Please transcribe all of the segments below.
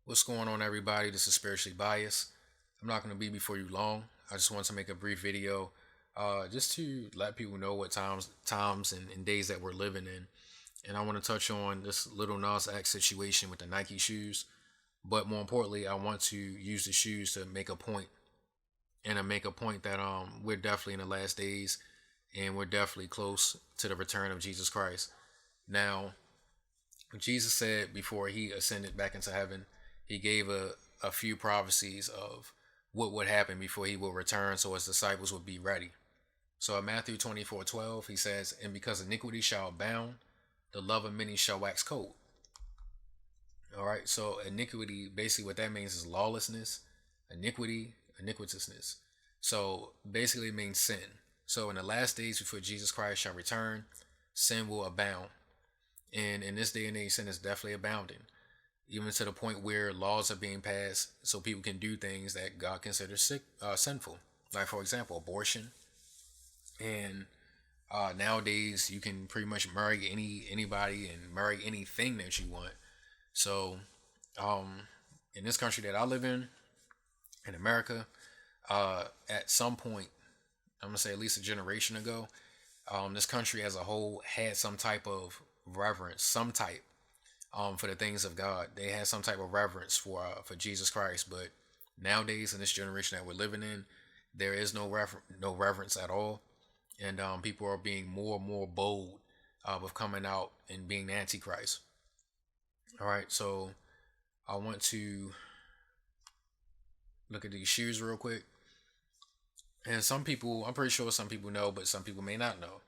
What's going on, everybody? This is Spiritually Biased. I'm not going to be before you long. I just want to make a brief video, just to let people know what times and days that we're living in. And I want to touch on this Lil Nas X situation with the Nike shoes. But more importantly, I want to use the shoes to make a point, and to make a point that we're definitely in the last days, and we're definitely close to the return of Jesus Christ. Now, Jesus said before he ascended back into heaven, he gave a few prophecies of what would happen before he will return so his disciples would be ready. So in Matthew 24:12, he says, "And because iniquity shall abound, the love of many shall wax cold." All right, so iniquity, basically what that means is lawlessness, iniquity, iniquitousness. So basically it means sin. So in the last days before Jesus Christ shall return, sin will abound. And in this day and age, sin is definitely abounding, even to the point where laws are being passed so people can do things that God considers sinful. Like, for example, abortion. And nowadays, you can pretty much marry anybody and marry anything that you want. So, um, in this country that I live in America, at some point, I'm gonna say at least a generation ago, this country as a whole had some type of reverence, some type, for the things of God. They had some type of reverence for Jesus Christ. But nowadays, in this generation that we're living in, there is no reverence at all, and people are being more and more bold with coming out and being the Antichrist. All right, so I want to look at these shoes real quick. And some people, I'm pretty sure some people know, but some people may not know.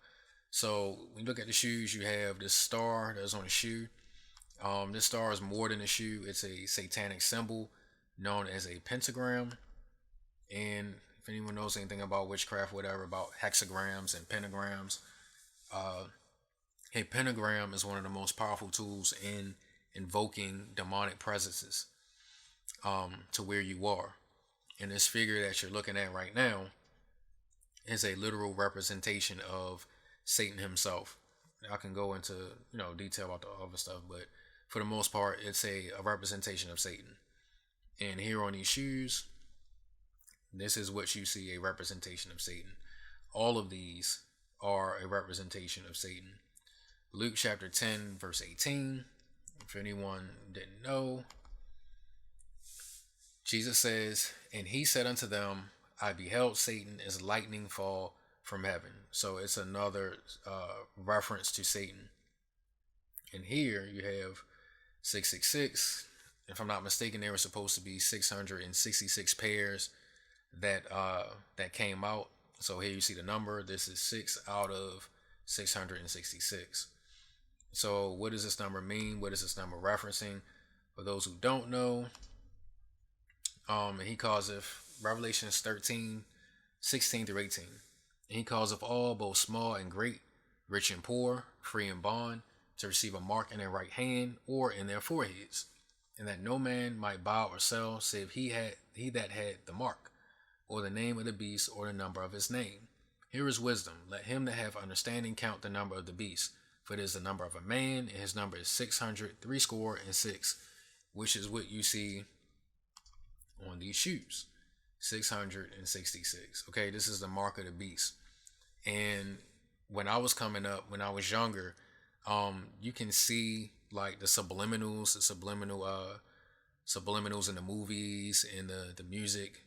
So when you look at the shoes, you have this star that's on the shoe. This star is more than a shoe. It's a satanic symbol known as a pentagram. And if anyone knows anything about witchcraft, whatever, about hexagrams and pentagrams, uh, a pentagram is one of the most powerful tools in invoking demonic presences to where you are. And this figure that you're looking at right now is a literal representation of Satan himself. I can go into detail about the other stuff, but for the most part, it's a representation of Satan. And here on these shoes, this is what you see, a representation of Satan. All of these are a representation of Satan. Luke chapter 10, verse 18. If anyone didn't know, Jesus says, "And he said unto them, I beheld Satan as lightning fall from heaven." So it's another reference to Satan. And here you have 666. If I'm not mistaken, there were supposed to be 666 pairs that came out. So here you see the number. This is 6 out of 666. So what does this number mean? What is this number referencing? For those who don't know, and he calls it Revelations 13, 16 through 18. And he calls of all, both small and great, rich and poor, free and bond, to receive a mark in their right hand or in their foreheads, and that no man might buy or sell save he that had the mark, or the name of the beast, or the number of his name. Here is wisdom. Let him that have understanding count the number of the beast, for it is the number of a man, and his number is 666, which is what you see on these shoes. 666. Okay, this is the mark of the beast. And when I was coming up, when I was younger, you can see like the subliminals in the movies and the music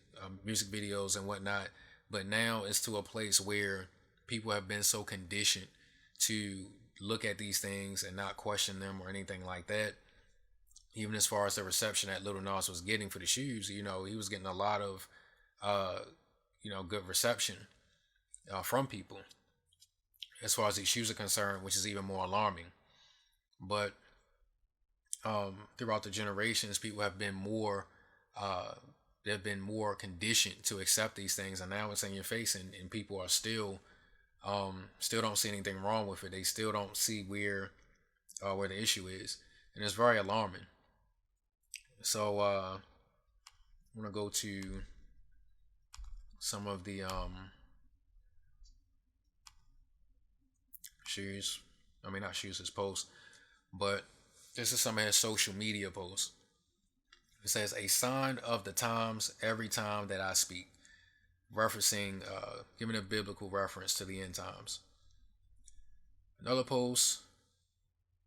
videos and whatnot. But now it's to a place where people have been so conditioned to look at these things and not question them or anything like that. Even as far as the reception that Lil Nas was getting for the shoes, he was getting a lot of good reception from people as far as these shoes are concerned, which is even more alarming. But throughout the generations, people have been they've been more conditioned to accept these things, and now it's in your face, and people are still don't see anything wrong with it. They still don't see where the issue is, and it's very alarming. So I'm gonna go to some of the shoes. I mean, not shoes, his posts, but this is some of his social media posts. It says, a sign of the times every time that I speak, referencing, giving a biblical reference to the end times. Another post,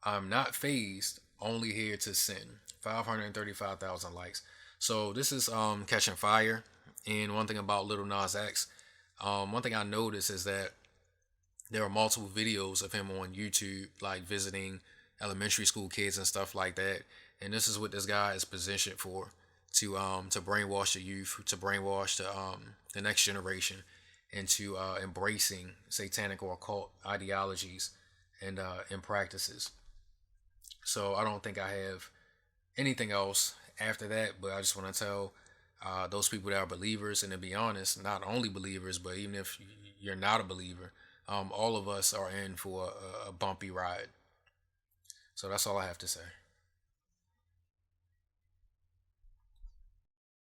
I'm not phased, only here to sin. 535,000 likes. So this is catching fire. And one thing about Lil Nas X, one thing I noticed is that there are multiple videos of him on YouTube, like visiting elementary school kids and stuff like that. And this is what this guy is positioned for, to brainwash the youth, to brainwash the next generation into embracing satanic or occult ideologies and practices. So I don't think I have anything else after that, but I just want to tell those people that are believers, and to be honest, not only believers, but even if you're not a believer, all of us are in for a bumpy ride. So that's all I have to say.